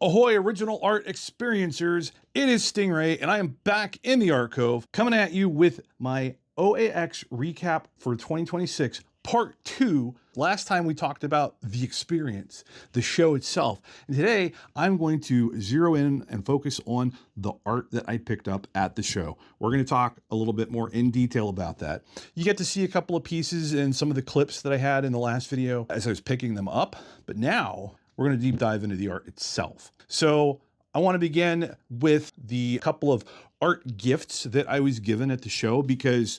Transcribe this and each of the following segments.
Ahoy, original art experiencers. It is Stingray, and I am back in the Art Cove coming at you with my OAX recap for 2026, part 2. Last time we talked about the experience, the show itself. And today I'm going to zero in and focus on the art that I picked up at the show. We're going to talk a little bit more in detail about that. You get to see a couple of pieces in some of the clips that I had in the last video as I was picking them up. But now we're going to deep dive into the art itself. So I want to begin with the couple of art gifts that I was given at the show, because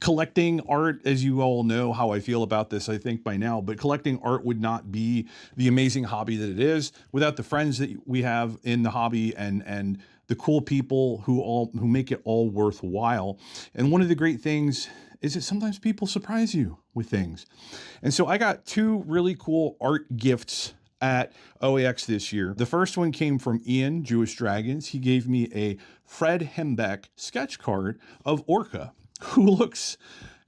collecting art, as you all know how I feel about this, I think by now, but collecting art would not be the amazing hobby that it is without the friends that we have in the hobby and the cool people who make it all worthwhile. And one of the great things is that sometimes people surprise you with things. And so I got two really cool art gifts at OAX this year. The first one came from Ian, Jewish Dragons. He gave me a Fred Hembeck sketch card of Orca, who looks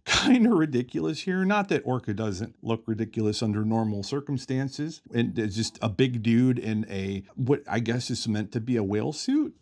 kind of ridiculous here. Not that Orca doesn't look ridiculous under normal circumstances. And it's just a big dude in a, what I guess is meant to be a whale suit.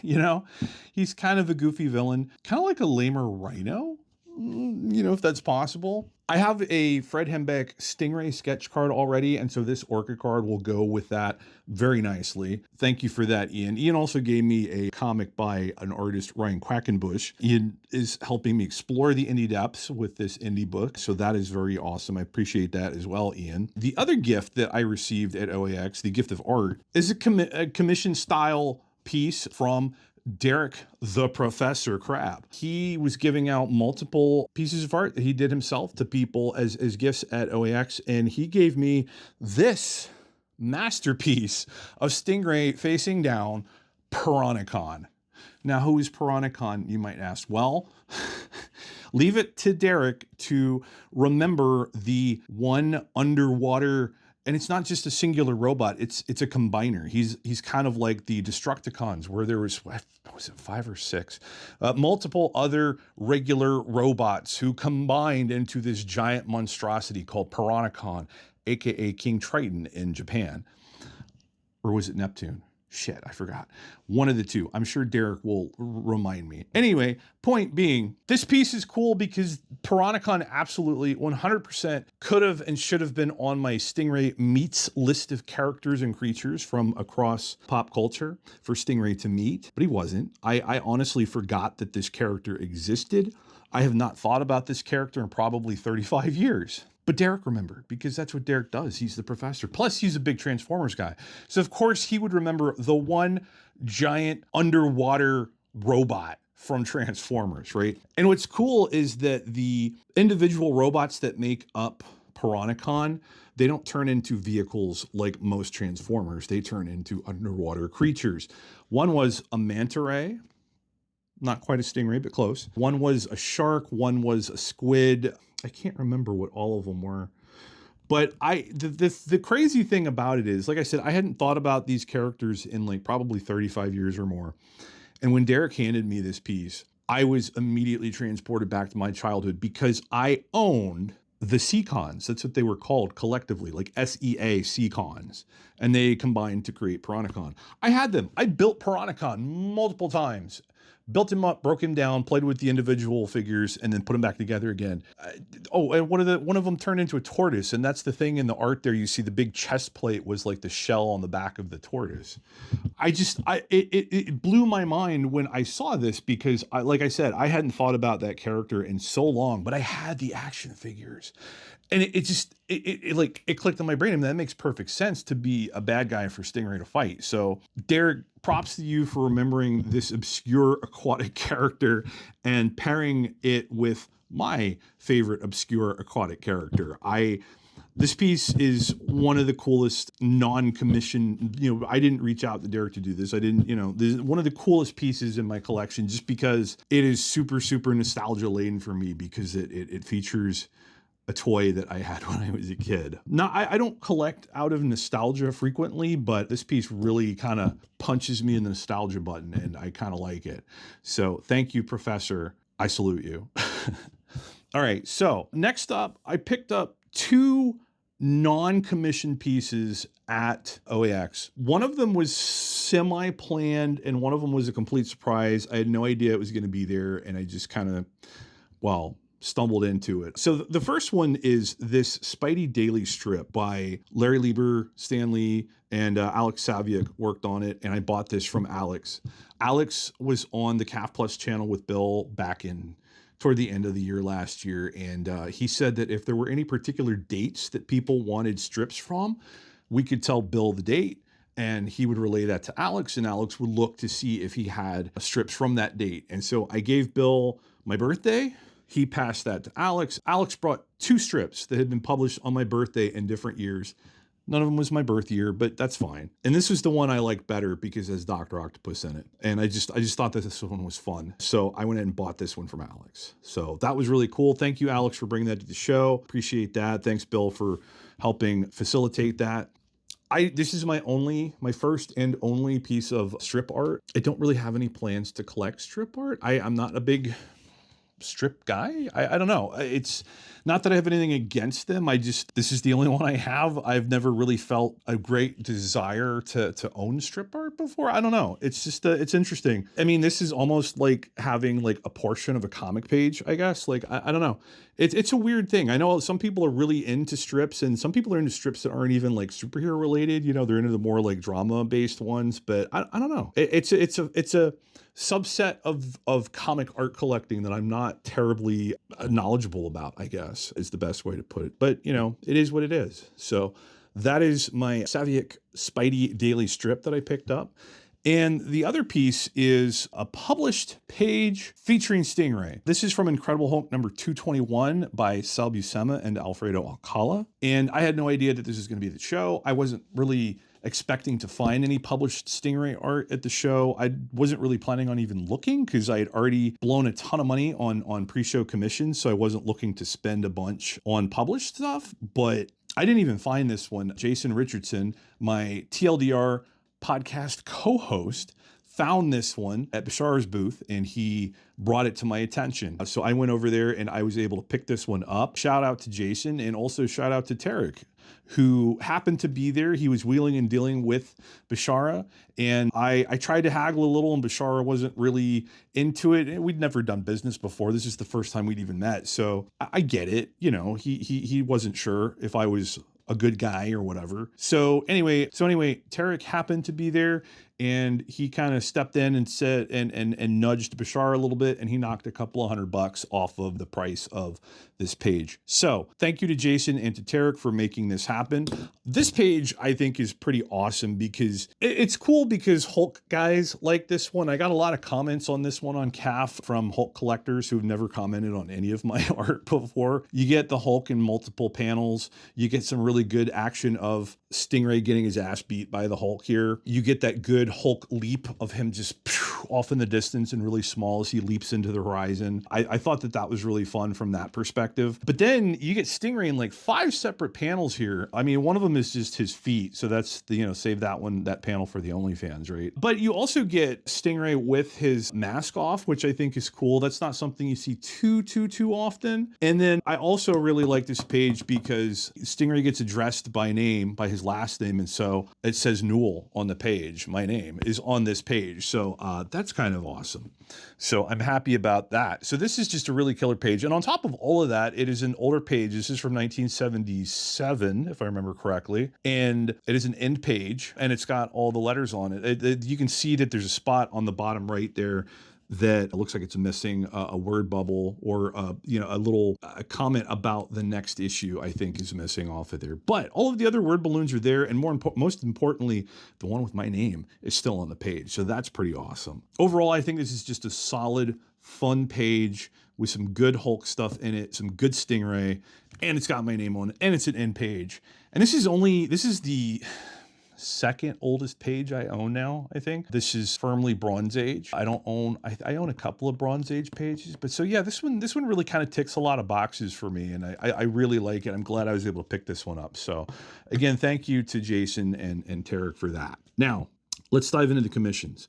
You know, he's kind of a goofy villain, kind of like a lamer rhino, you know, if that's possible. I have a Fred Hembeck Stingray sketch card already, and so this Orca card will go with that very nicely. Thank you for that, Ian. Ian also gave me a comic by an artist, Ryan Quackenbush. Ian is helping me explore the indie depths with this indie book, so that is very awesome. I appreciate that as well, Ian. The other gift that I received at OAX, the gift of art, is a commission style piece from Derek the Professor Crab. He was giving out multiple pieces of art that he did himself to people as gifts at OAX, and he gave me this masterpiece of Stingray facing down, Piranhacon. Now, who is Piranhacon, you might ask? Well, leave it to Derek to remember the one underwater. And it's not just a singular robot, it's a combiner. He's kind of like the Destructicons, where there was it 5 or 6? Multiple other regular robots who combined into this giant monstrosity called Piranhacon, AKA King Triton in Japan. Or was it Neptune? Shit, I forgot. One of the two. I'm sure Derek will remind me. Anyway, point being, this piece is cool because Piranhacon absolutely 100% could have and should have been on my Stingray Meets list of characters and creatures from across pop culture for Stingray to meet, but he wasn't. I honestly forgot that this character existed. I have not thought about this character in probably 35 years. But Derek remembered, because that's what Derek does. He's the professor. Plus, he's a big Transformers guy. So, of course, he would remember the one giant underwater robot from Transformers, right? And what's cool is that the individual robots that make up Piranhacon, they don't turn into vehicles like most Transformers. They turn into underwater creatures. One was a manta ray. Not quite a stingray, but close. One was a shark. One was a squid. I can't remember what all of them were. But the crazy thing about it is, like I said, I hadn't thought about these characters in like probably 35 years or more. And when Derek handed me this piece, I was immediately transported back to my childhood, because I owned the Seacons. That's what they were called collectively, like SEA Seacons. And they combined to create Piranhacon. I had them. I built Piranhacon multiple times. Built him up, broke him down, played with the individual figures, and then put them back together again. And one of them turned into a tortoise, and that's the thing in the art there. You see the big chest plate was like the shell on the back of the tortoise. It blew my mind when I saw this, because like I said, I hadn't thought about that character in so long, but I had the action figures. And it clicked in my brain, and that makes perfect sense to be a bad guy for Stingray to fight. So Derek, props to you for remembering this obscure aquatic character and pairing it with my favorite obscure aquatic character. This piece is one of the coolest non-commissioned, I didn't reach out to Derek to do this. I didn't, this is one of the coolest pieces in my collection, just because it is super, super nostalgia laden for me, because it features a toy that I had when I was a kid. Now, I don't collect out of nostalgia frequently, but this piece really kind of punches me in the nostalgia button, and I kind of like it. So thank you, Professor. I salute you. All right, so next up, I picked up two non-commissioned pieces at OAX. One of them was semi-planned and one of them was a complete surprise. I had no idea it was going to be there, and I just kind of, well, stumbled into it. So the first one is this Spidey Daily strip by Larry Lieber, Stan Lee, and Alex Saviuk worked on it, and I bought this from Alex. Alex was on the CAF Plus channel with Bill back in toward the end of the year last year, and he said that if there were any particular dates that people wanted strips from, we could tell Bill the date, and he would relay that to Alex, and Alex would look to see if he had strips from that date. And so I gave Bill my birthday. He passed that to Alex. Alex brought 2 strips that had been published on my birthday in different years. None of them was my birth year, but that's fine. And this was the one I liked better because it has Dr. Octopus in it. And I just thought that this one was fun. So I went ahead and bought this one from Alex. So that was really cool. Thank you, Alex, for bringing that to the show. Appreciate that. Thanks, Bill, for helping facilitate that. This is my first and only piece of strip art. I don't really have any plans to collect strip art. I'm not a big strip guy. I don't know. It's not that I have anything against them. This is the only one I have. I've never really felt a great desire to own strip art before. I don't know. It's just, it's interesting. I mean, this is almost like having like a portion of a comic page, I guess. Like, I don't know. It's a weird thing. I know some people are really into strips, and some people are into strips that aren't even like superhero related. You know, they're into the more like drama based ones, but I don't know. It's a subset of comic art collecting that I'm not terribly knowledgeable about, I guess, is the best way to put it. But, you know, it is what it is. So that is my Saviuk Spidey Daily strip that I picked up. And the other piece is a published page featuring Stingray. This is from Incredible Hulk number 221 by Sal Buscema and Alfredo Alcala. And I had no idea that this was going to be the show. I wasn't really expecting to find any published Stingray art at the show. I wasn't really planning on even looking because I had already blown a ton of money on pre-show commissions, so I wasn't looking to spend a bunch on published stuff. But I didn't even find this one. Jason Richardson, my TLDR podcast co-host, found this one at Bashar's booth and he brought it to my attention. So I went over there and I was able to pick this one up. Shout out to Jason, and also shout out to Tarek, who happened to be there. He was wheeling and dealing with Bashara, and I tried to haggle a little, and Bashara wasn't really into it. We'd never done business before. This is the first time we'd even met. So I get it. You know, he wasn't sure if I was a good guy or whatever. So anyway, Tarek happened to be there, and he kind of stepped in and said, and nudged Bashar a little bit, and he knocked a couple of $100 off of the price of this page. So thank you to Jason and to Tarek for making this happen. This page I think is pretty awesome because it's cool because Hulk guys like this one. I got a lot of comments on this one on CAF from Hulk collectors who've never commented on any of my art before. You get the Hulk in multiple panels. You get some really good action of Stingray getting his ass beat by the Hulk here. You get that good Hulk leap of him just off in the distance and really small as he leaps into the horizon. I thought that was really fun from that perspective. But then you get Stingray in like 5 separate panels here. I mean, one of them is just his feet. So that's the, you know, save that panel for the OnlyFans, right? But you also get Stingray with his mask off, which I think is cool. That's not something you see too often. And then I also really like this page because Stingray gets addressed by name, by his last name. And so it says Newell on the page. My name is on this page. So that's kind of awesome. So I'm happy about that. So this is just a really killer page. And on top of all of that, it is an older page. This is from 1977, if I remember correctly. And it is an end page, and it's got all the letters on it. You can see that there's a spot on the bottom right there that looks like it's missing a word bubble, or you know, a little comment about the next issue, I think, is missing off of there. But all of the other word balloons are there, and most importantly, the one with my name is still on the page. So that's pretty awesome. Overall, I think this is just a solid, fun page with some good Hulk stuff in it, some good Stingray, and it's got my name on it, and it's an end page. And this is the second oldest page I own now, I think. This is firmly Bronze Age. I own a couple of Bronze Age pages, but so yeah, this one really kind of ticks a lot of boxes for me, and I really like it. I'm glad I was able to pick this one up. So again, thank you to Jason and Tarek for that. Now, let's dive into the commissions.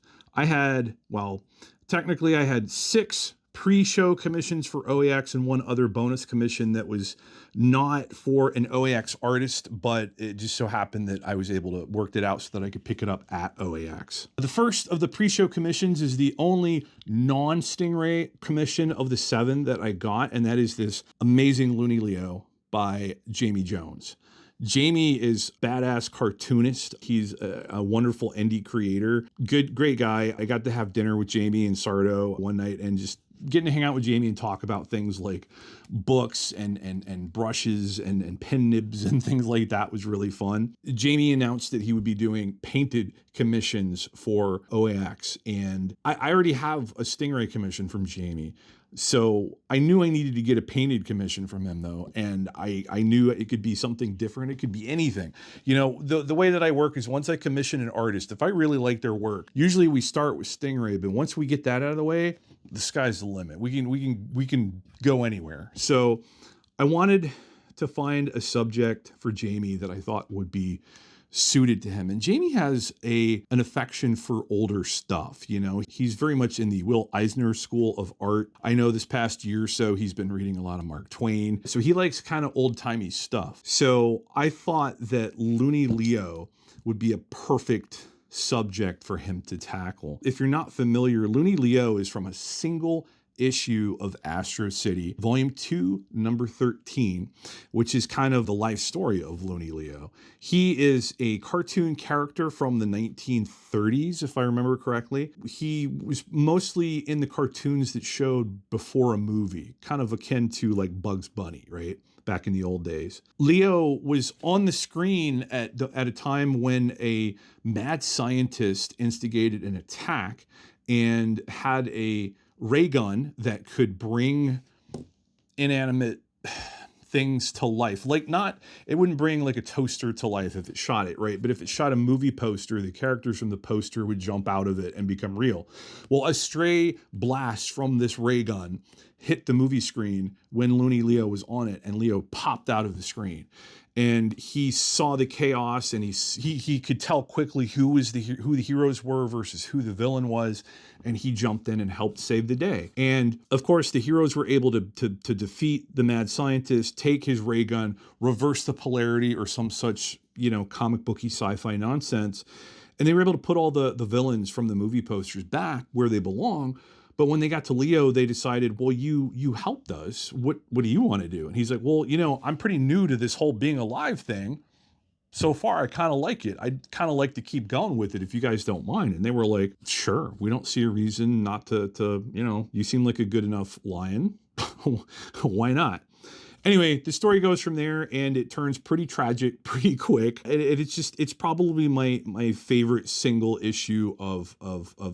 Technically I had 6 pre-show commissions for OAX and one other bonus commission that was not for an OAX artist, but it just so happened that I was able to work it out so that I could pick it up at OAX. The first of the pre-show commissions is the only non-Stingray commission of the 7 that I got, and that is this amazing Looney Leo by Jamie Jones. Jamie is badass cartoonist. He's a wonderful indie creator. Great guy. I got to have dinner with Jamie and Sardo one night and just getting to hang out with Jamie and talk about things like books and brushes and pen nibs and things like that was really fun. Jamie announced that he would be doing painted commissions for OAX, and I already have a Stingray commission from Jamie. So I knew I needed to get a painted commission from him though. And I knew it could be something different. It could be anything. You know, the way that I work is once I commission an artist, if I really like their work, usually we start with Stingray, but once we get that out of the way, the sky's the limit. We can go anywhere. So I wanted to find a subject for Jamie that I thought would be suited to him. And Jamie has an affection for older stuff. You know, he's very much in the Will Eisner school of art. I know this past year or so, he's been reading a lot of Mark Twain. So he likes kind of old timey stuff. So I thought that Looney Leo would be a perfect subject for him to tackle. If you're not familiar, Looney Leo is from a single issue of Astro City, Volume 2, number 13, which is kind of the life story of Looney Leo. He is a cartoon character from the 1930s, if I remember correctly. He was mostly in the cartoons that showed before a movie, kind of akin to like Bugs Bunny, right? Back in the old days. Leo was on the screen at a time when a mad scientist instigated an attack and had a ray gun that could bring inanimate things to life. Like it wouldn't bring like a toaster to life if it shot it, right? But if it shot a movie poster, the characters from the poster would jump out of it and become real. Well, a stray blast from this ray gun hit the movie screen when Looney Leo was on it, and Leo popped out of the screen. And he saw the chaos, and he could tell quickly who the heroes were versus who the villain was, and he jumped in and helped save the day. And of course, the heroes were able to defeat the mad scientist, take his ray gun, reverse the polarity or some such, you know, comic booky sci-fi nonsense, and they were able to put all the villains from the movie posters back where they belong. But when they got to Leo, they decided, well, you helped us. What do you want to do? And he's like, well, you know, I'm pretty new to this whole being alive thing. So far, I kind of like it. I'd kind of like to keep going with it if you guys don't mind. And they were like, sure, we don't see a reason not to you know, you seem like a good enough lion. Why not? Anyway, the story goes from there, and it turns pretty tragic pretty quick. It's probably my favorite single issue of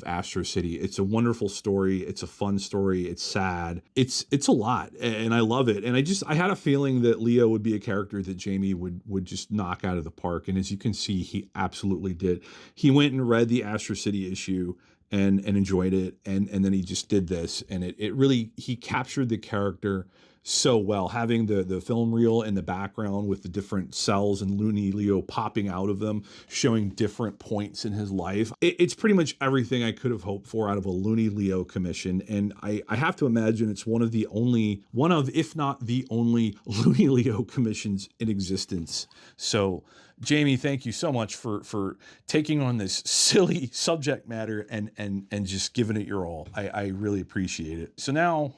Astro City. It's a wonderful story. It's a fun story. It's sad. It's a lot, and I love it. And I had a feeling that Leo would be a character that Jamie would just knock out of the park. And as you can see, he absolutely did. He went and read the Astro City issue and enjoyed it, and then he just did this, and it really, he captured the character so well, having the film reel in the background with the different cells and Looney Leo popping out of them, showing different points in his life. It's pretty much everything I could have hoped for out of a Looney Leo commission. And I have to imagine it's one of, if not the only Looney Leo commissions in existence. So Jamie, thank you so much for taking on this silly subject matter and just giving it your all. I really appreciate it. So now,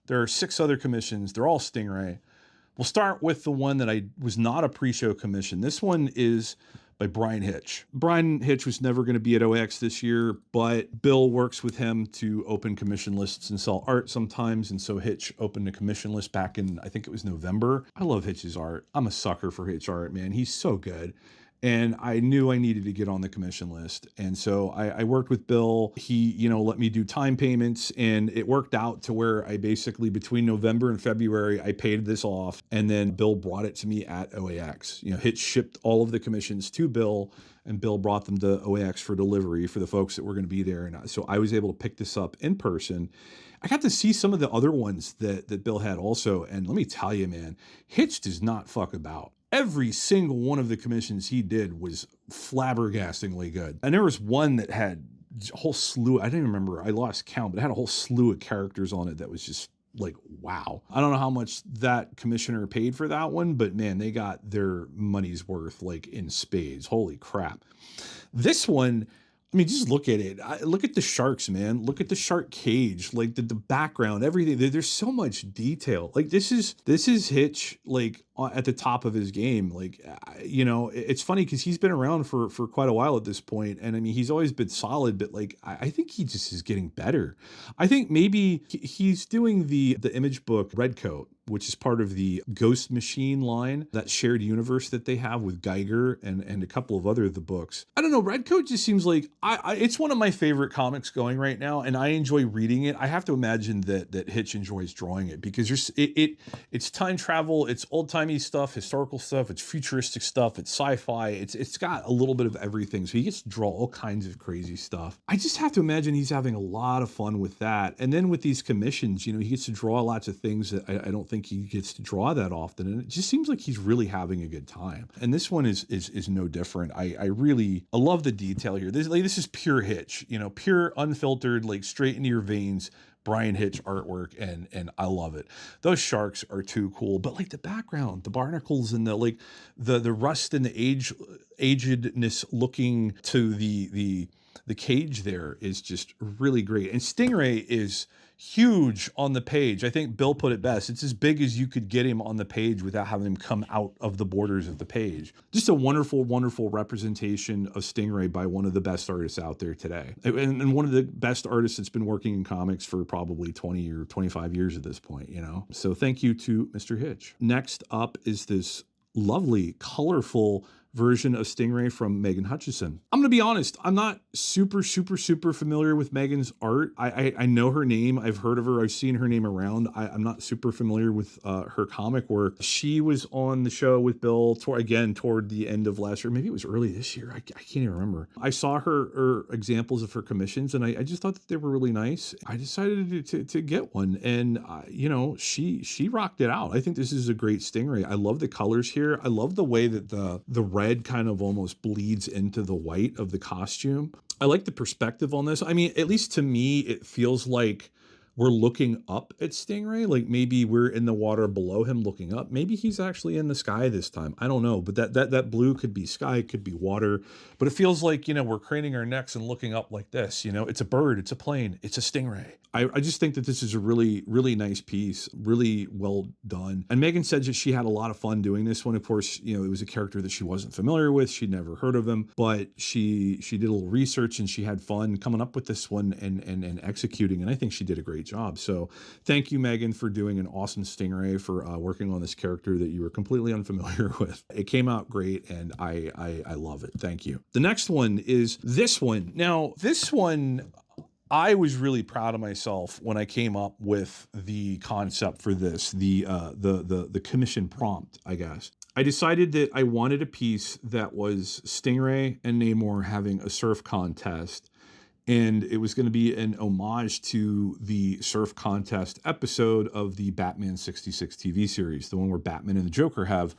there are 6 other commissions. They're all Stingray. We'll start with the one that I was not a pre-show commission. This one is by Brian Hitch. Brian Hitch was never going to be at OAX this year, but Bill works with him to open commission lists and sell art sometimes. And so Hitch opened a commission list back in, I think it was November. I love Hitch's art. I'm a sucker for Hitch art, man. He's so good. And I knew I needed to get on the commission list. And so I worked with Bill. He, you know, let me do time payments, and it worked out to where I basically, between November and February, I paid this off. And then Bill brought it to me at OAX. You know, Hitch shipped all of the commissions to Bill, and Bill brought them to OAX for delivery for the folks that were going to be there. And so I was able to pick this up in person. I got to see some of the other ones that Bill had also. And let me tell you, man, Hitch does not fuck about. Every single one of the commissions he did was flabbergastingly good. And there was one that had whole slew. I didn't remember. I lost count, but it had a whole slew of characters on it that was just like, wow. I don't know how much that commissioner paid for that one, but man, they got their money's worth like in spades. Holy crap. This one, I mean, just look at it. Look at the sharks, man. Look at the shark cage, like the background, everything. There's so much detail. Like this is Hitch, like at the top of his game. Like, you know, it's funny because he's been around for quite a while at this point, and I mean, he's always been solid. But like, I think he just is getting better. I think maybe he's doing the image book Redcoat, which is part of the Ghost Machine line, that shared universe that they have with Geiger and a couple of other of the books. I don't know, Redcoat just seems like, it's one of my favorite comics going right now, and I enjoy reading it. I have to imagine that Hitch enjoys drawing it, because it's time travel, it's old-timey stuff, historical stuff, it's futuristic stuff, it's sci-fi, it's got a little bit of everything, so he gets to draw all kinds of crazy stuff. I just have to imagine he's having a lot of fun with that. And then with these commissions, you know, he gets to draw lots of things that I don't think he gets to draw that often, and it just seems like he's really having a good time. And this one is no different. I love the detail here. This is pure Hitch, you know, pure, unfiltered, like straight into your veins Brian Hitch artwork, and I love it. Those sharks are too cool, but like the background, the barnacles and the rust and the agedness looking to the cage there is just really great. And Stingray is huge on the page. I think Bill put it best. It's as big as you could get him on the page without having him come out of the borders of the page. Just a wonderful, wonderful representation of Stingray by one of the best artists out there today. And one of the best artists that's been working in comics for probably 20 or 25 years at this point, you know? So thank you to Mr. Hitch. Next up is this lovely, colorful version of Stingray from Megan Hutchison. I'm going to be honest, I'm not super familiar with Megan's art. I know her name. I've heard of her. I've seen her name around. I'm not super familiar with her comic work. She was on the show with Bill toward the end of last year. Maybe it was early this year. I can't even remember. I saw her examples of her commissions, and I just thought that they were really nice. I decided to get one, and you know, she rocked it out. I think this is a great Stingray. I love the colors here. I love the way that the red kind of almost bleeds into the white of the costume. I like the perspective on this. I mean, at least to me, it feels like we're looking up at Stingray, like maybe we're in the water below him looking up. Maybe he's actually in the sky this time. I don't know, but that blue could be sky, could be water, but it feels like, you know, we're craning our necks and looking up like this, you know, it's a bird, it's a plane, it's a Stingray. I just think that this is a really, really nice piece, really well done. And Megan said that she had a lot of fun doing this one. Of course, you know, it was a character that she wasn't familiar with. She'd never heard of him, but she did a little research and she had fun coming up with this one and executing. And I think she did a great job. So thank you, Megan, for doing an awesome Stingray, for working on this character that you were completely unfamiliar with. It came out great, and I love it. Thank you. The next one is this one. Now, this one, I was really proud of myself when I came up with the concept for this, the commission prompt, I guess. I decided that I wanted a piece that was Stingray and Namor having a surf contest, and it was going to be an homage to the surf contest episode of the Batman 66 TV series, the one where Batman and the Joker have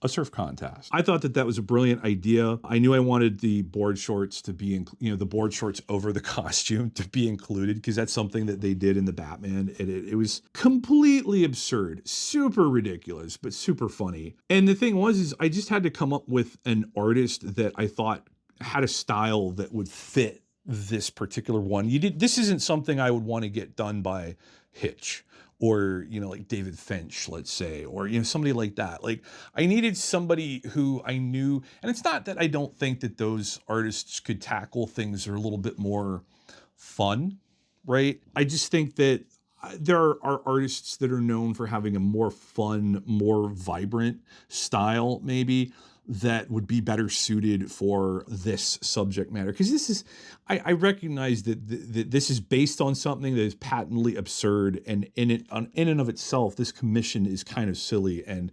a surf contest. I thought that was a brilliant idea. I knew I wanted the board shorts to be, the board shorts over the costume to be included, because that's something that they did in the Batman. It was completely absurd, super ridiculous, but super funny. And the thing was, I just had to come up with an artist that I thought had a style that would fit this particular one. This isn't something I would want to get done by Hitch, or, like David Finch, let's say, or, somebody like that. Like, I needed somebody who I knew, and it's not that I don't think that those artists could tackle things that are a little bit more fun, right? I just think that there are artists that are known for having a more fun, more vibrant style, maybe, that would be better suited for this subject matter. Because I recognize that this is based on something that is patently absurd, and in and of itself, this commission is kind of silly, and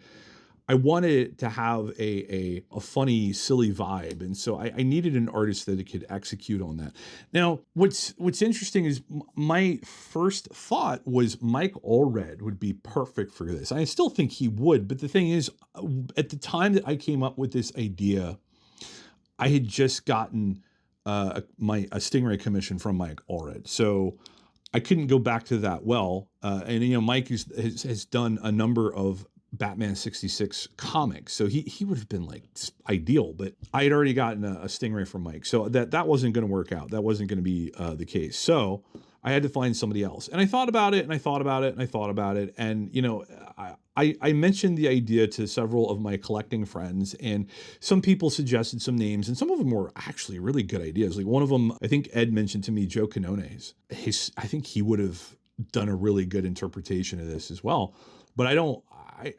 I wanted it to have a funny, silly vibe, and so I needed an artist that could execute on that. Now, what's interesting is my first thought was Mike Allred would be perfect for this. I still think he would, but the thing is, at the time that I came up with this idea, I had just gotten a Stingray commission from Mike Allred. So I couldn't go back to that well. And, you know, Mike has done a number of Batman 66 comics. So he would have been like ideal, but I had already gotten a Stingray from Mike. So that wasn't going to work out. That wasn't going to be the case. So I had to find somebody else. And I thought about it and I thought about it and I thought about it. And, you know, I mentioned the idea to several of my collecting friends, and some people suggested some names, and some of them were actually really good ideas. Like one of them, I think Ed mentioned to me, Joe Quinones. I think he would have done a really good interpretation of this as well. But I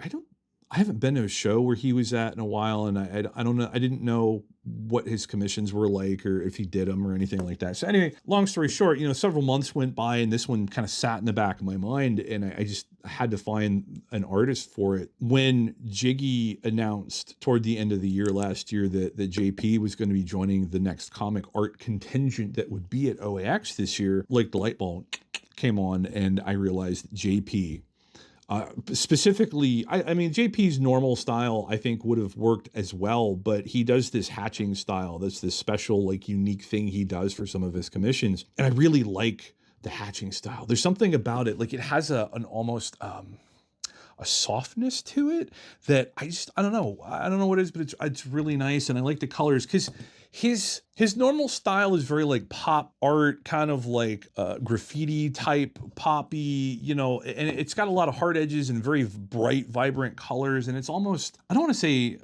haven't been to a show where he was at in a while, and I don't know. I didn't know what his commissions were like or if he did them or anything like that. So anyway, long story short, you know, several months went by and this one kind of sat in the back of my mind, and I just had to find an artist for it. When Jiggy announced toward the end of the year last year that JP was going to be joining the next comic art contingent that would be at OAX this year, like the light bulb came on and I realized JP. Specifically, I mean, JP's normal style, I think, would have worked as well, but he does this hatching style. That's this special, like, unique thing he does for some of his commissions. And I really like the hatching style. There's something about it, like it has an almost a softness to it that I don't know what it is, but it's really nice. And I like the colors because his normal style is very like pop art, kind of like graffiti type poppy, you know, and it's got a lot of hard edges and very bright, vibrant colors. And it's almost, I don't want to say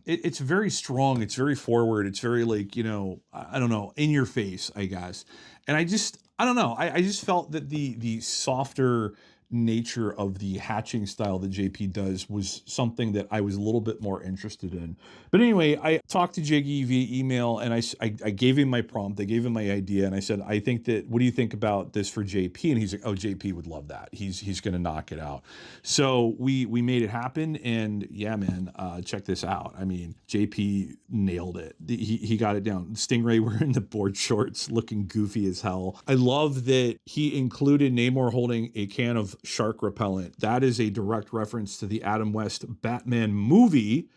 it's very strong. It's very forward. It's very like, you know, I don't know, in your face, I guess. And I don't know. I just felt that the softer nature of the hatching style that JP does was something that I was a little bit more interested in. But anyway, I talked to Jiggy via email and I gave him my prompt. I gave him my idea and I said, what do you think about this for JP? And he's like, oh, JP would love that. He's going to knock it out. So we made it happen. And yeah, man, check this out. I mean, JP nailed it. He got it down. Stingray wearing the board shorts, looking goofy as hell. I love that he included Namor holding a can of shark repellent. That is a direct reference to the Adam West Batman movie,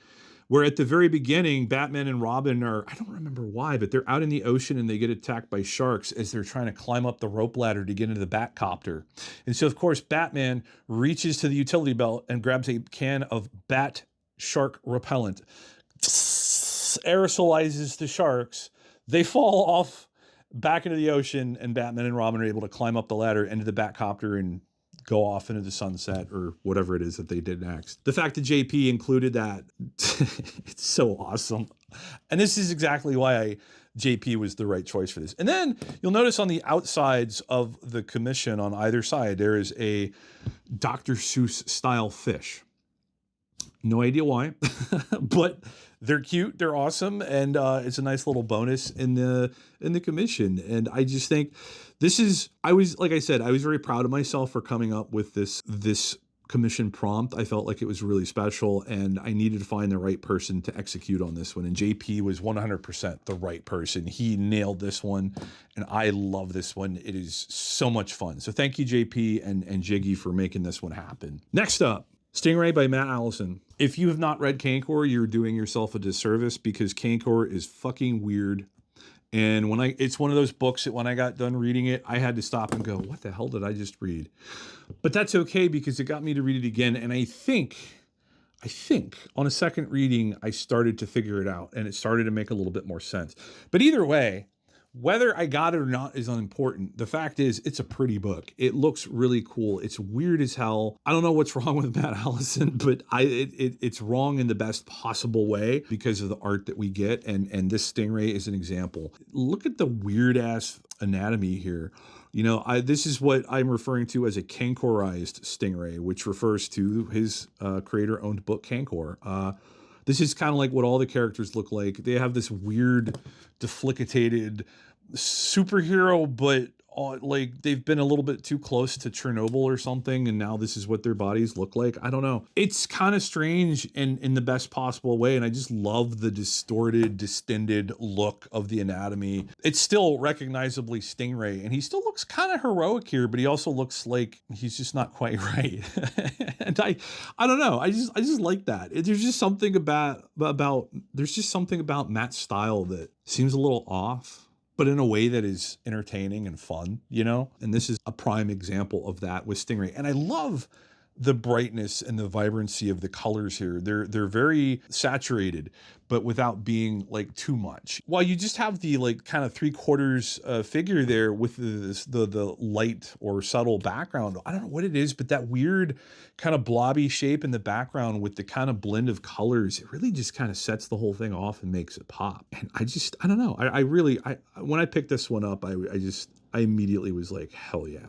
where at the very beginning, Batman and Robin I don't remember why, but they're out in the ocean and they get attacked by sharks as they're trying to climb up the rope ladder to get into the Batcopter. And so, of course, Batman reaches to the utility belt and grabs a can of bat shark repellent, aerosolizes the sharks. They fall off back into the ocean, and Batman and Robin are able to climb up the ladder into the Batcopter and go off into the sunset or whatever it is that they did next. The fact that JP included that, it's so awesome. And this is exactly why JP was the right choice for this. And then you'll notice on the outsides of the commission on either side, there is a Dr. Seuss style fish. No idea why, but they're cute, they're awesome, and it's a nice little bonus in the commission. And I just think like I said, I was very proud of myself for coming up with this commission prompt. I felt like it was really special, and I needed to find the right person to execute on this one. And JP was 100% the right person. He nailed this one, and I love this one. It is so much fun. So thank you, JP and Jiggy, for making this one happen. Next up, Stingray by Matt Allison. If you have not read Cancor, you're doing yourself a disservice, because Cancor is fucking weird. And it's one of those books that when I got done reading it, I had to stop and go, what the hell did I just read? But that's okay, because it got me to read it again. And I think on a second reading, I started to figure it out and it started to make a little bit more sense. But either way, whether I got it or not is unimportant. The fact is, it's a pretty book. It looks really cool. It's weird as hell. I don't know what's wrong with Matt Allison, but it's wrong in the best possible way because of the art that we get. And this Stingray is an example. Look at the weird ass anatomy here. You know, this is what I'm referring to as a Cancorized Stingray, which refers to his creator-owned book, Cancor. This is kind of like what all the characters look like. They have this weird, deflicated superhero, but like they've been a little bit too close to Chernobyl or something, and now this is what their bodies look like. I don't know. It's kind of strange in the best possible way, and I just love the distorted, distended look of the anatomy. It's still recognizably Stingray, and he still looks kind of heroic here, but he also looks like he's just not quite right. And I don't know. I just like that. There's just something about Matt's style that seems a little off. but in a way that is entertaining and fun, you know? And this is a prime example of that with Stingray. And I love the brightness and the vibrancy of the colors here. They're very saturated, but without being like too much. While you just have the like kind of 3/4 figure there with the light or subtle background. I don't know what it is, but that weird kind of blobby shape in the background with the kind of blend of colors, it really just kind of sets the whole thing off and makes it pop. And I don't know. I really, when I picked this one up, I immediately was like, hell yeah.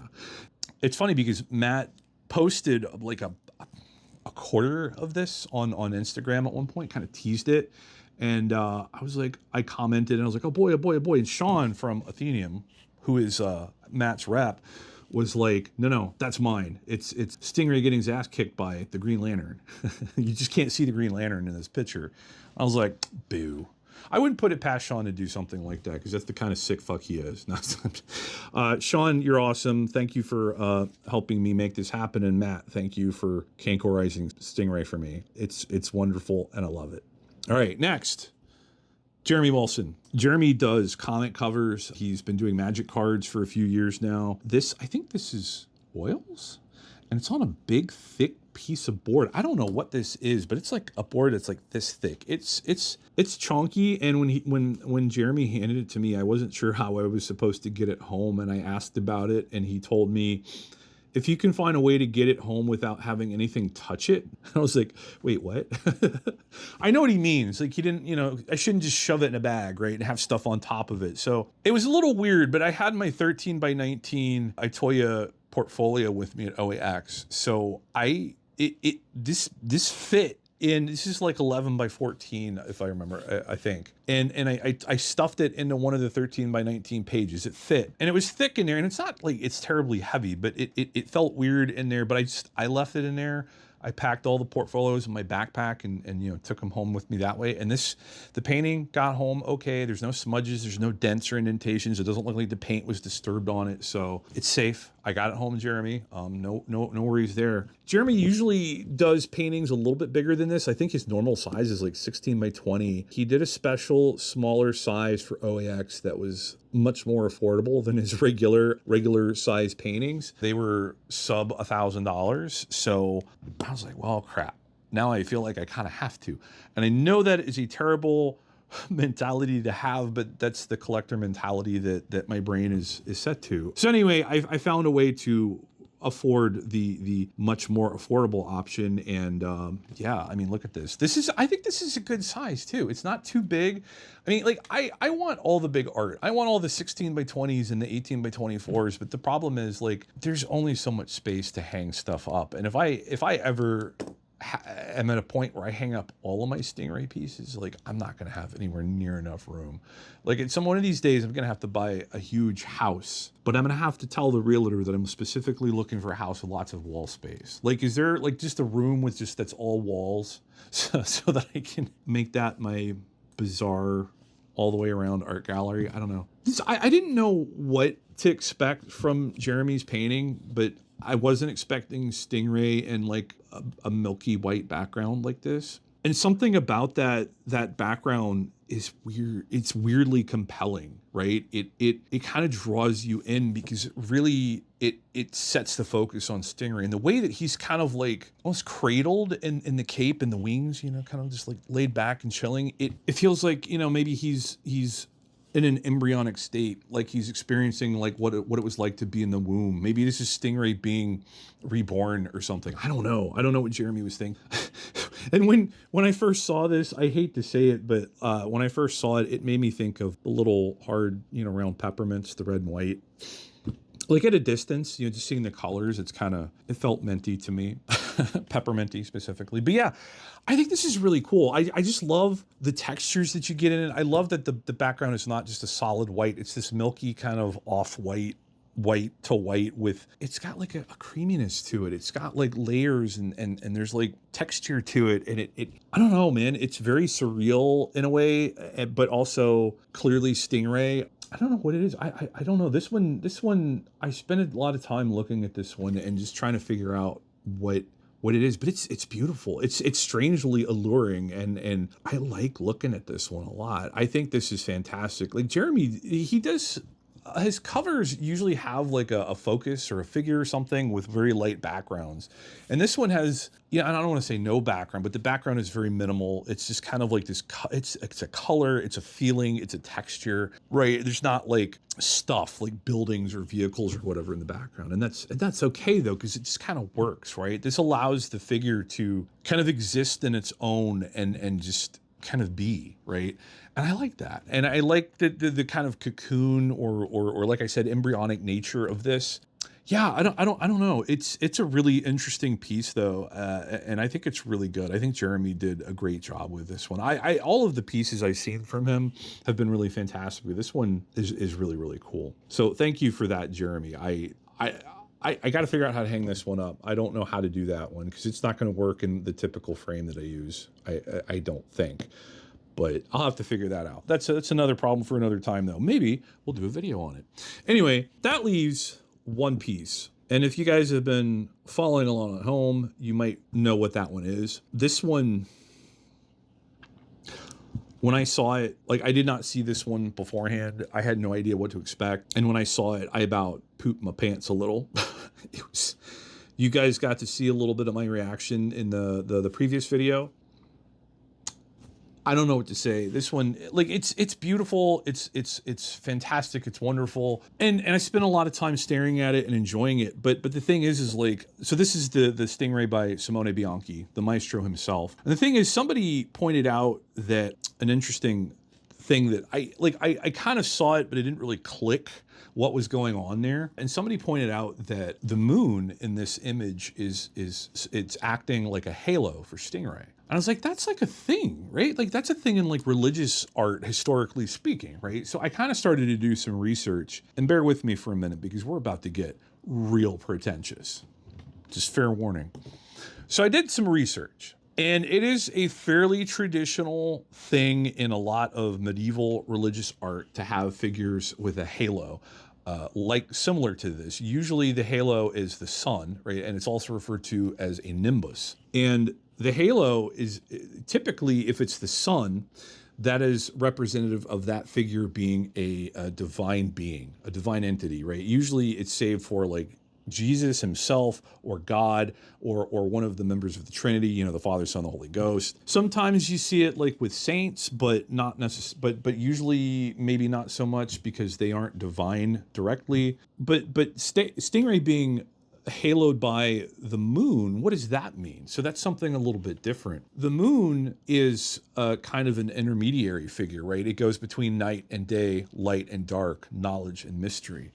It's funny because Matt posted like a quarter of this on Instagram at one point, kind of teased it. And I was like, I commented and I was like, oh boy, oh boy, oh boy. And Sean from Athenium, who is Matt's rep, was like, no, that's mine. It's Stingray getting his ass kicked by the Green Lantern. You just can't see the Green Lantern in this picture. I was like, boo. I wouldn't put it past Sean to do something like that because that's the kind of sick fuck he is. Sean, you're awesome. Thank you for helping me make this happen. And Matt, thank you for cancorizing Stingray for me. It's wonderful and I love it. All right, next, Jeremy Wilson. Jeremy does comic covers. He's been doing magic cards for a few years now. I think this is oils, and it's on a big, thick piece of board. I don't know what this is, but it's like a board that's like this thick. It's chunky. And when Jeremy handed it to me, I wasn't sure how I was supposed to get it home, and I asked about it, and he told me, if you can find a way to get it home without having anything touch it. I was like, wait, what? I know what he means. Like, he didn't, you know, I shouldn't just shove it in a bag, right, and have stuff on top of it. So it was a little weird, but I had my 13 by 19 Itoya portfolio with me at OAX. So this fit in, this is like 11 by 14, if I remember, I think. And I stuffed it into one of the 13 by 19 pages. It fit, and it was thick in there, and it's not like it's terribly heavy, but it felt weird in there, but I left it in there. I packed all the portfolios in my backpack and you know, took them home with me that way. And the painting got home okay. There's no smudges, there's no dents or indentations. It doesn't look like the paint was disturbed on it, so it's safe. I got it home, Jeremy. No worries there. Jeremy usually does paintings a little bit bigger than this. I think his normal size is like 16 by 20. He did a special smaller size for OAX that was much more affordable than his regular size paintings. They were sub $1,000. So I was like, well, crap. Now I feel like I kind of have to. And I know that is a terrible mentality to have, but that's the collector mentality that my brain is set to. So anyway, I found a way to afford the much more affordable option. And yeah, I mean, look at this. I think this is a good size too. It's not too big. I mean, like I want all the big art. I want all the 16 by 20s and the 18 by 24s, but the problem is, like, there's only so much space to hang stuff up. And if I ever am at a point where I hang up all of my Stingray pieces, like, I'm not going to have anywhere near enough room. Like, one of these days I'm going to have to buy a huge house, but I'm going to have to tell the realtor that I'm specifically looking for a house with lots of wall space. Like, is there like just a room with that's all walls so that I can make that my bizarre all the way around art gallery? I don't know. I didn't know what to expect from Jeremy's painting, but I wasn't expecting Stingray and like a milky white background like this. And something about that background is weird. It's weirdly compelling, right? It kind of draws you in because really it sets the focus on Stingray. And the way that he's kind of like almost cradled in the cape and the wings, you know, kind of just like laid back and chilling. It feels like, you know, maybe he's in an embryonic state, like he's experiencing like what it was like to be in the womb. Maybe this is Stingray being reborn or something. I don't know what Jeremy was thinking. And when I first saw this, I hate to say it, but when I first saw it, it made me think of the little hard, you know, round peppermints, the red and white. Like at a distance, you know, just seeing the colors, it felt minty to me, pepperminty specifically. But yeah, I think this is really cool. I just love the textures that you get in it. I love that the background is not just a solid white. It's this milky kind of off-white, white to white with, it's got like a creaminess to it. It's got like layers and there's like texture to it. And it I don't know, man, it's very surreal in a way, but also clearly Stingray. I don't know what it is. I don't know. This one, I spent a lot of time looking at this one and just trying to figure out what what it is, but it's beautiful. It's strangely alluring, and I like looking at this one a lot. I think this is fantastic. Like Jeremy, he does his covers usually have like a focus or a figure or something with very light backgrounds. And this one has, yeah, I don't want to say no background, but the background is very minimal. It's just kind of like this, it's a color, it's a feeling, it's a texture, right? There's not like stuff like buildings or vehicles or whatever in the background. And that's okay though, because it just kind of works, right? This allows the figure to kind of exist in its own and just kind of be, right? And I like that. And I like the kind of cocoon or like I said, embryonic nature of this. Yeah, I don't know. It's a really interesting piece though, and I think it's really good. I think Jeremy did a great job with this one. I all of the pieces I've seen from him have been really fantastic. This one is really cool. So thank you for that, Jeremy. I got to figure out how to hang this one up. I don't know how to do that one because it's not going to work in the typical frame that I use. I don't think, but I'll have to figure that out. That's another problem for another time though. Maybe we'll do a video on it. Anyway, that leaves one piece. And if you guys have been following along at home, you might know what that one is. This one, when I saw it, like I did not see this one beforehand. I had no idea what to expect. And when I saw it, I about pooped my pants a little. You guys got to see a little bit of my reaction in the previous video. I don't know what to say. This one, like it's beautiful. It's fantastic. It's wonderful. And I spent a lot of time staring at it and enjoying it. But the thing is like, so this is the Stingray by Simone Bianchi, the maestro himself. And the thing is, somebody pointed out that an interesting thing that I kind of saw it, but it didn't really click what was going on there. And somebody pointed out that the moon in this image it's acting like a halo for Stingray. And I was like, that's like a thing, right? Like that's a thing in like religious art, historically speaking, right? So I kind of started to do some research, and bear with me for a minute because we're about to get real pretentious. Just fair warning. So I did some research, and it is a fairly traditional thing in a lot of medieval religious art to have figures with a halo. Like similar to this. Usually the halo is the sun, right? And it's also referred to as a nimbus. And the halo is typically, if it's the sun, that is representative of that figure being a divine being, a divine entity, right? Usually it's saved for like Jesus himself or God or one of the members of the Trinity, you know, the Father, Son, the Holy Ghost. Sometimes you see it like with saints, but not necessarily, but usually maybe not so much because they aren't divine directly. But Stingray being haloed by the moon, what does that mean? So that's something a little bit different. The moon is kind of an intermediary figure, right? It goes between night and day, light and dark, knowledge and mystery.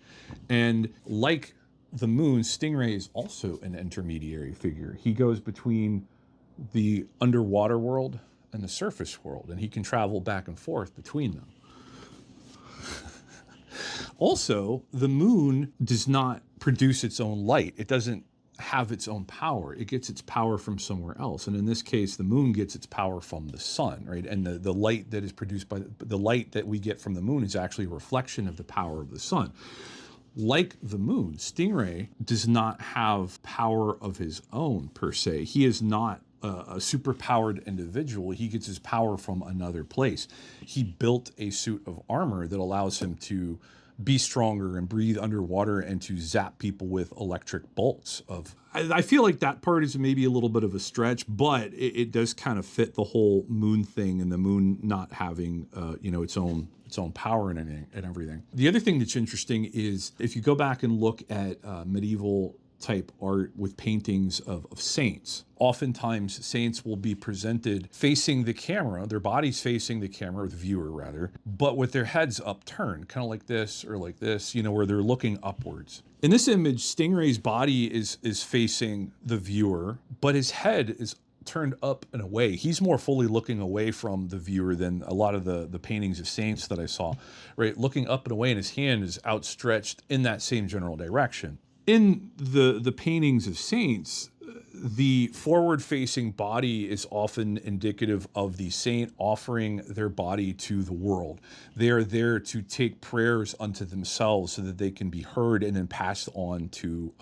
And like the moon, Stingray is also an intermediary figure. He goes between the underwater world and the surface world, and he can travel back and forth between them. Also, the moon does not produce its own light. It doesn't have its own power. It gets its power from somewhere else. And in this case, the moon gets its power from the sun, right? And the light that is produced by the light that we get from the moon is actually a reflection of the power of the sun. Like the moon, Stingray does not have power of his own per se. He is not a superpowered individual. He gets his power from another place. He built a suit of armor that allows him to be stronger and breathe underwater and to zap people with electric bolts. I feel like that part is maybe a little bit of a stretch, but it does kind of fit the whole moon thing and the moon not having its own power and everything. The other thing that's interesting is if you go back and look at medieval type art with paintings of saints. Oftentimes saints will be presented facing the camera, their bodies facing the camera, or the viewer rather, but with their heads upturned, kind of like this or like this, where they're looking upwards. In this image, Stingray's body is facing the viewer, but his head is turned up and away. He's more fully looking away from the viewer than a lot of the paintings of saints that I saw, right? Looking up and away, and his hand is outstretched in that same general direction. In the paintings of saints, the forward-facing body is often indicative of the saint offering their body to the world. They are there to take prayers unto themselves so that they can be heard and then passed on to,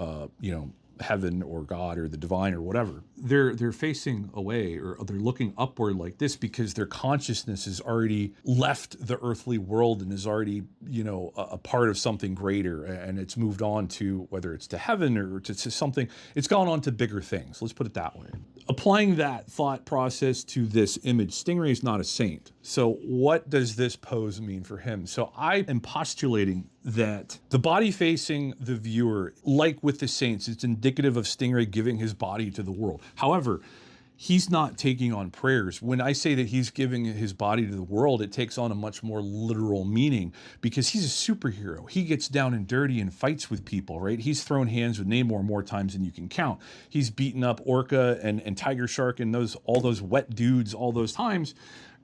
heaven or God or the divine or whatever. they're facing away, or they're looking upward like this because their consciousness has already left the earthly world and is already, you know, a part of something greater, and it's moved on to, whether it's to heaven or to something, it's gone on to bigger things. Let's put it that way. Applying that thought process to this image, Stingray is not a saint. So what does this pose mean for him? So I am postulating that the body facing the viewer, like with the saints, it's indicative of Stingray giving his body to the world. However, he's not taking on prayers. When I say that he's giving his body to the world, it takes on a much more literal meaning, because he's a superhero. He gets down and dirty and fights with people, right? He's thrown hands with Namor more times than you can count. He's beaten up Orca and Tiger Shark and all those wet dudes all those times,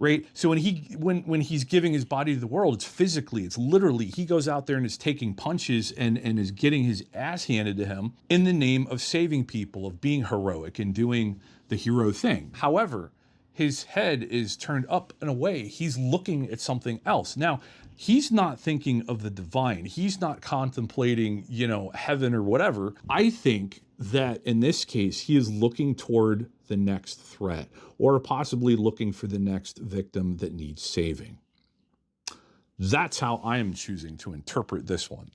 right? So when he's giving his body to the world, it's physically, it's literally, he goes out there and is taking punches and is getting his ass handed to him in the name of saving people, of being heroic and doing the hero thing. However, his head is turned up and away. He's looking at something else. Now, he's not thinking of the divine. He's not contemplating, you know, heaven or whatever. I think that in this case, he is looking toward the next threat, or possibly looking for the next victim that needs saving. That's how I am choosing to interpret this one.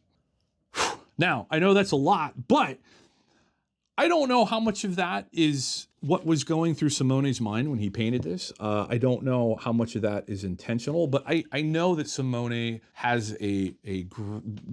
Now, I know that's a lot, but I don't know how much of that is what was going through Simone's mind when he painted this. I don't know how much of that is intentional, but I know that Simone has a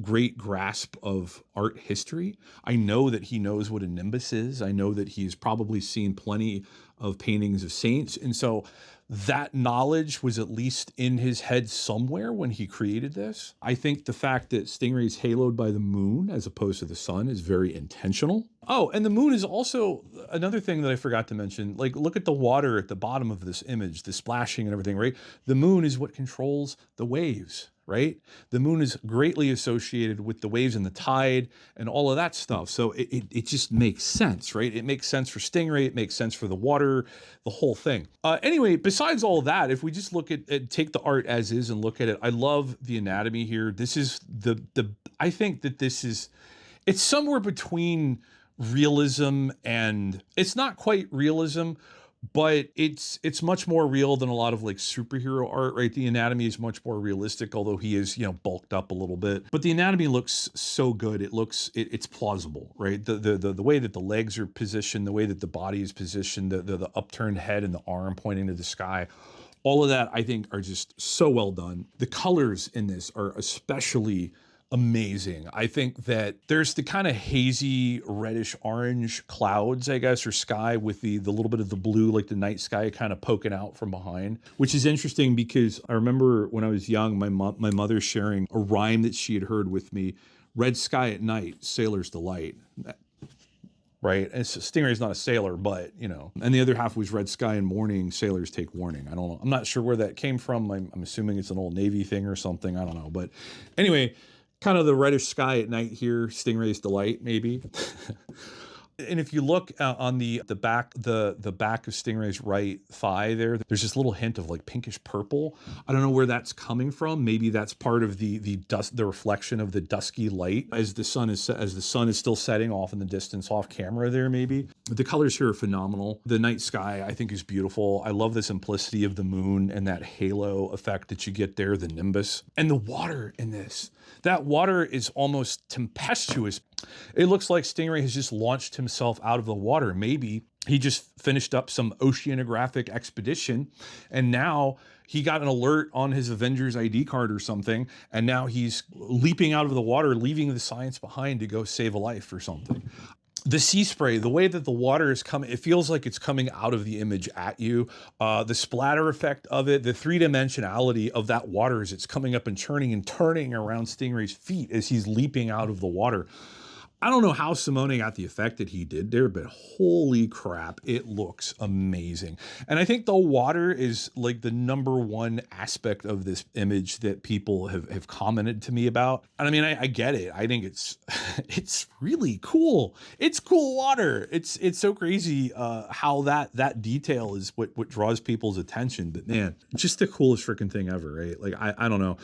great grasp of art history. I know that he knows what a nimbus is. I know that he's probably seen plenty of paintings of saints. And so that knowledge was at least in his head somewhere when he created this. I think the fact that Stingray is haloed by the moon as opposed to the sun is very intentional. Oh, and the moon is also another thing that I forgot to mention. Like, look at the water at the bottom of this image, the splashing and everything, right? The moon is what controls the waves, right? The moon is greatly associated with the waves and the tide and all of that stuff. So it just makes sense, right? It makes sense for Stingray. It makes sense for the water, the whole thing. Anyway, besides all that, if we just look at take the art as is and look at it, I love the anatomy here. This is I think that this is, it's somewhere between realism and, it's not quite realism, but it's much more real than a lot of like superhero art, right? The anatomy is much more realistic, although he is, you know, bulked up a little bit. But the anatomy looks so good. It's plausible, right? The way that the legs are positioned, the way that the body is positioned, the upturned head and the arm pointing to the sky. All of that, I think, are just so well done. The colors in this are especially amazing. I think that there's the kind of hazy reddish orange clouds, I guess, or sky with the little bit of the blue, like the night sky kind of poking out from behind, which is interesting because I remember when I was young, my mother sharing a rhyme that she had heard with me: red sky at night, sailor's delight. Right? And Stingray's not a sailor, but, you know, and the other half was red sky in morning, sailors take warning. I don't know. I'm not sure where that came from. I'm assuming it's an old Navy thing or something. I don't know. But anyway, kind of the reddish sky at night here, Stingray's delight, maybe. And if you look on the back, the back of Stingray's right thigh there's this little hint of like pinkish purple. I don't know where that's coming from. Maybe that's part of the reflection of the dusky light as the sun is still setting off in the distance, off camera there maybe. The colors here are phenomenal. The night sky I think is beautiful. I love the simplicity of the moon and that halo effect that you get there, the nimbus. And the water in this. That water is almost tempestuous. It looks like Stingray has just launched himself out of the water. Maybe he just finished up some oceanographic expedition and now he got an alert on his Avengers ID card or something, and now he's leaping out of the water, leaving the science behind to go save a life or something. The sea spray, the way that the water is coming, it feels like it's coming out of the image at you. The splatter effect of it, the three-dimensionality of that water as it's coming up and turning around Stingray's feet as he's leaping out of the water. I don't know how Simone got the effect that he did there, but holy crap, it looks amazing. And I think the water is like the #1 aspect of this image that people have commented to me about. And I mean, I get it. I think it's really cool. It's cool water. It's so crazy how that detail is what draws people's attention. But man, just the coolest freaking thing ever, right? Like, I don't know.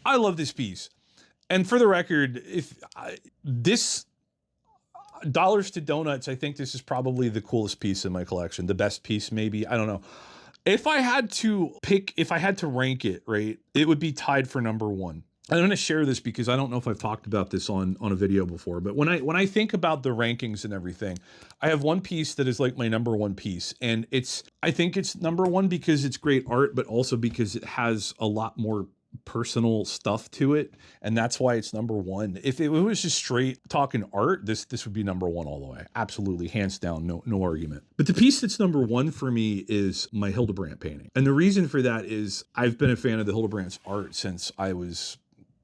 I love this piece. And for the record, dollars to donuts, I think this is probably the coolest piece in my collection. The best piece, maybe. I don't know. If I had to pick, if I had to rank it, right, it would be tied for number one. I'm going to share this because I don't know if I've talked about this on a video before, but when I think about the rankings and everything, I have one piece that is like my number one piece, and I think it's number one because it's great art, but also because it has a lot more personal stuff to it, and that's why it's number one. If it was just straight talking art, this would be number one all the way. Absolutely, hands down, no argument. But the piece that's number one for me is my Hildebrandt painting. And the reason for that is I've been a fan of the Hildebrandt's art since I was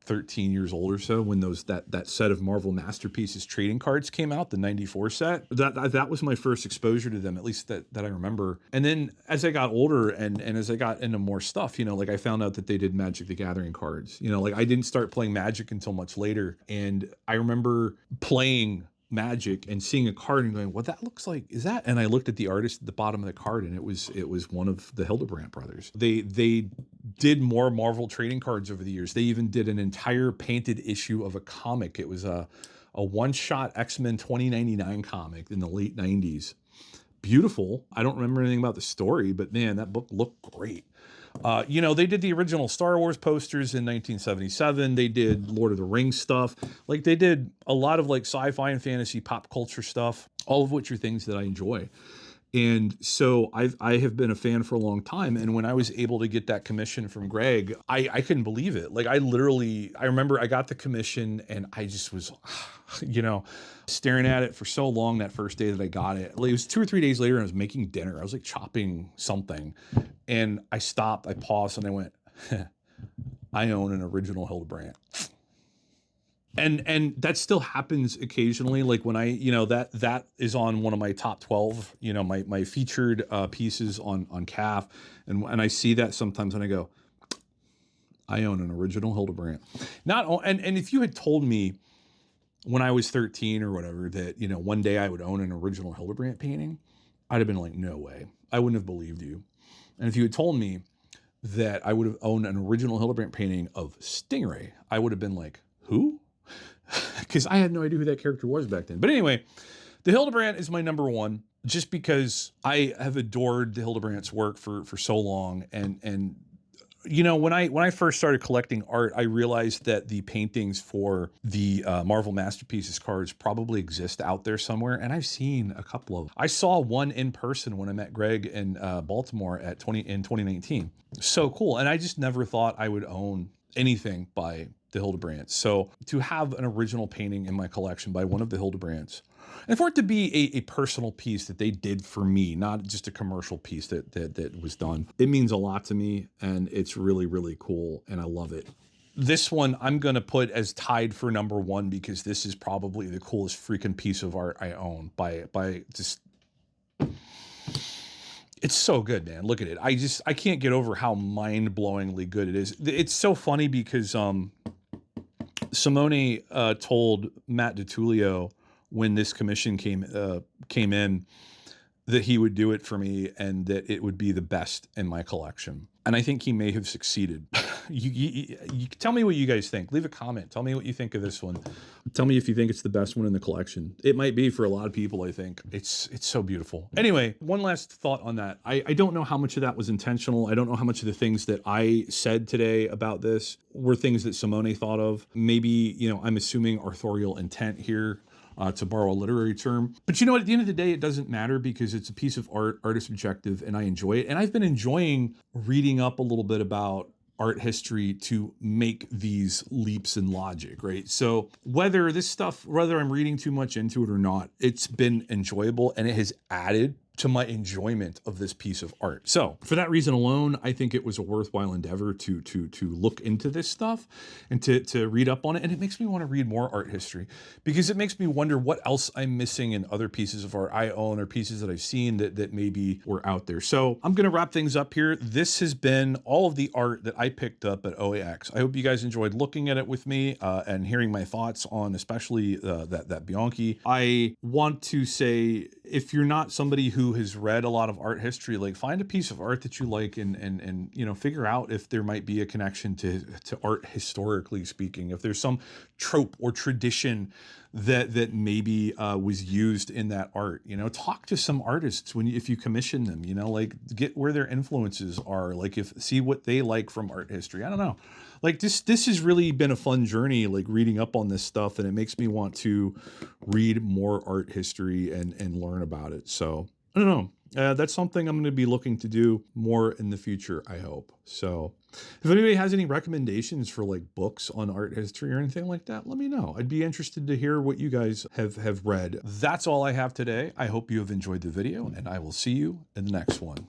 13 years old or so, when that set of Marvel Masterpieces trading cards came out, the 94 set. That was my first exposure to them, at least that I remember. And then as I got older and as I got into more stuff, you know, like I found out that they did Magic the Gathering cards. You know, like I didn't start playing Magic until much later. And I remember playing Magic and seeing a card and going, "What that looks like is that?" And I looked at the artist at the bottom of the card, and it was one of the Hildebrandt brothers. They did more Marvel trading cards over the years. They even did an entire painted issue of a comic. It was a one-shot X-Men 2099 comic in the late 90s. Beautiful. I don't remember anything about the story, but man, that book looked great. You know, they did the original Star Wars posters in 1977. They did Lord of the Rings stuff. Like they did a lot of like sci-fi and fantasy pop culture stuff, all of which are things that I enjoy. And so I have been a fan for a long time. And when I was able to get that commission from Greg, I couldn't believe it. Like I remember I got the commission and I just was, you know, staring at it for so long that first day that I got it. It was 2 or 3 days later and I was making dinner. I was like chopping something and I stopped, I paused and I went, I own an original Hildebrandt. And that still happens occasionally. Like when you know, that is on one of my top 12, you know, my featured pieces on CAF. And I see that sometimes and I go, I own an original Hildebrandt. And if you had told me when I was 13 or whatever that, you know, one day I would own an original Hildebrandt painting, I'd have been like, no way. I wouldn't have believed you. And if you had told me that I would have owned an original Hildebrandt painting of Stingray, I would have been like, who? Because I had no idea who that character was back then. But anyway, the Hildebrandt is my number one just because I have adored the Hildebrandt's work for so long. And you know, when I first started collecting art, I realized that the paintings for the Marvel Masterpieces cards probably exist out there somewhere. And I've seen a couple of them. I saw one in person when I met Greg in Baltimore in 2019. So cool. And I just never thought I would own anything by the Hildebrandt. So to have an original painting in my collection by one of the Hildebrandts, and for it to be a personal piece that they did for me, not just a commercial piece that was done, it means a lot to me, and it's really, really cool, and I love it. This one I'm gonna put as tied for number one because this is probably the coolest freaking piece of art I own by just. It's so good, man. Look at it. I can't get over how mind-blowingly good it is. It's so funny because Simone told Matt DiTullio when this commission came in that he would do it for me and that it would be the best in my collection. And I think he may have succeeded. You tell me what you guys think. Leave a comment. Tell me what you think of this one. Tell me if you think it's the best one in the collection. It might be for a lot of people, I think. It's so beautiful. Anyway, one last thought on that. I don't know how much of that was intentional. I don't know how much of the things that I said today about this were things that Simone thought of. Maybe, you know, I'm assuming authorial intent here. To borrow a literary term. But you know what, at the end of the day, it doesn't matter because it's a piece of art, art is subjective, and I enjoy it. And I've been enjoying reading up a little bit about art history to make these leaps in logic, right? So whether I'm reading too much into it or not, it's been enjoyable and it has added to my enjoyment of this piece of art. So for that reason alone, I think it was a worthwhile endeavor to look into this stuff and to read up on it. And it makes me want to read more art history because it makes me wonder what else I'm missing in other pieces of art I own or pieces that I've seen that maybe were out there. So I'm going to wrap things up here. This has been all of the art that I picked up at OAX. I hope you guys enjoyed looking at it with me and hearing my thoughts on especially that Bianchi. I want to say if you're not somebody who has read a lot of art history, like find a piece of art that you like and you know, figure out if there might be a connection to art historically speaking. If there's some trope or tradition that maybe was used in that art, you know, talk to some artists if you commission them, you know, like get where their influences are, like see what they like from art history. I don't know. Like this has really been a fun journey, like reading up on this stuff, and it makes me want to read more art history and learn about it. So I don't know. That's something I'm going to be looking to do more in the future, I hope. So if anybody has any recommendations for like books on art history or anything like that, let me know. I'd be interested to hear what you guys have read. That's all I have today. I hope you have enjoyed the video, and I will see you in the next one.